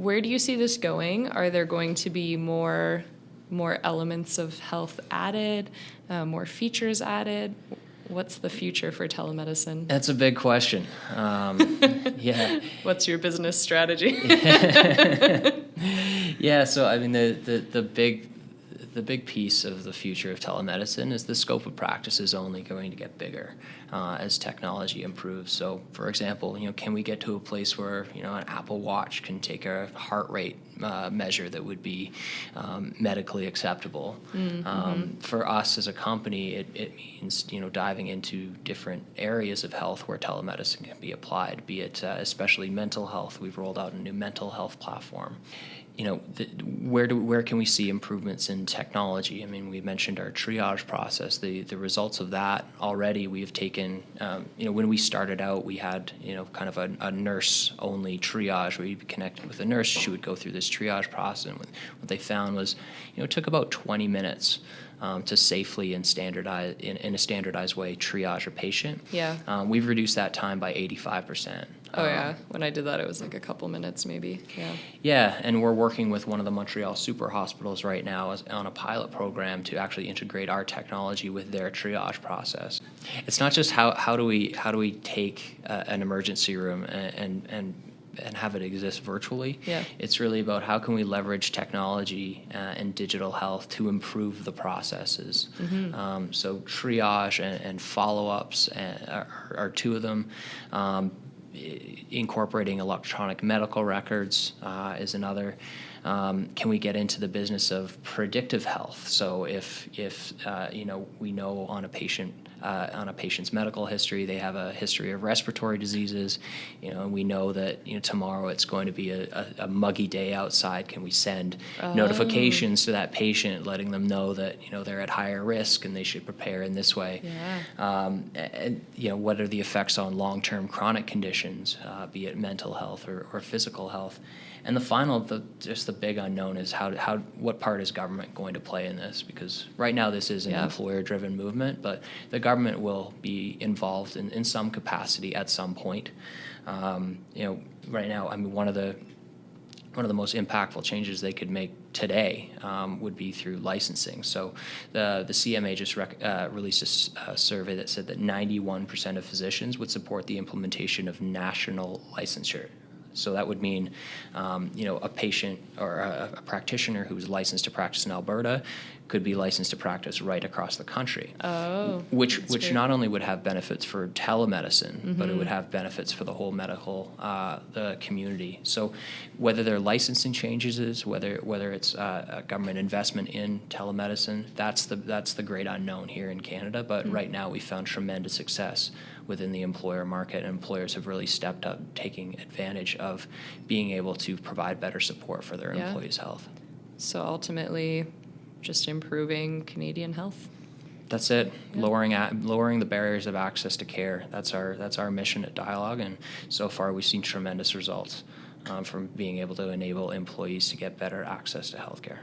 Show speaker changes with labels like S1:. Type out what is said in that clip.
S1: Where do you see this going? Are there going to be more elements of health added, more features added? What's the future for telemedicine?
S2: That's a big question. Yeah.
S1: What's your business strategy?
S2: Yeah, so I mean the big piece of the future of telemedicine is the scope of practice is only going to get bigger as technology improves. So, for example, can we get to a place where an Apple Watch can take a heart rate measure that would be medically acceptable? For us as a company, it means diving into different areas of health where telemedicine can be applied, be it especially mental health. We've rolled out a new mental health platform. Where can we see improvements in technology? I mean, we mentioned our triage process. The results of that already we've taken. When we started out, we had kind of a nurse-only triage where you'd be connected with a nurse. She would go through this triage process, and what they found was, it took about 20 minutes to safely and standardize in a standardized way triage a patient.
S1: Yeah.
S2: We've reduced that time by 85%.
S1: Oh, yeah. When I did that, it was like a couple minutes maybe. Yeah.
S2: Yeah, and we're working with one of the Montreal super hospitals right now on a pilot program to actually integrate our technology with their triage process. It's not just how do we take an emergency room and have it exist virtually.
S1: Yeah.
S2: It's really about how can we leverage technology and digital health to improve the processes. So triage and follow-ups are two of them. Incorporating electronic medical records is another. Can we get into the business of predictive health? So if we know on a patient's medical history, they have a history of respiratory diseases, and we know that tomorrow it's going to be a muggy day outside. Can we send notifications to that patient, letting them know that they're at higher risk and they should prepare in this way?
S1: Yeah.
S2: And what are the effects on long-term chronic conditions, be it mental health or physical health? And the final, just the big unknown is what part is government going to play in this? Because right now this is an employer-driven movement, but the government will be involved in some capacity at some point. Right now, I mean, one of the most impactful changes they could make today would be through licensing. So the CMA just released a survey that said that 91% of physicians would support the implementation of national licensure. So that would mean, a patient or a practitioner who's licensed to practice in Alberta could be licensed to practice right across the country.
S1: Oh,
S2: which not only would have benefits for telemedicine, but it would have benefits for the whole medical the community. So whether their licensing changes whether it's a government investment in telemedicine, that's the great unknown here in Canada. But right now we found tremendous success within the employer market, and employers have really stepped up, taking advantage of being able to provide better support for their employees' health.
S1: So ultimately, just improving Canadian health.
S2: That's it. Yeah. Lowering the barriers of access to care. That's our mission at Dialogue, and so far we've seen tremendous results from being able to enable employees to get better access to healthcare.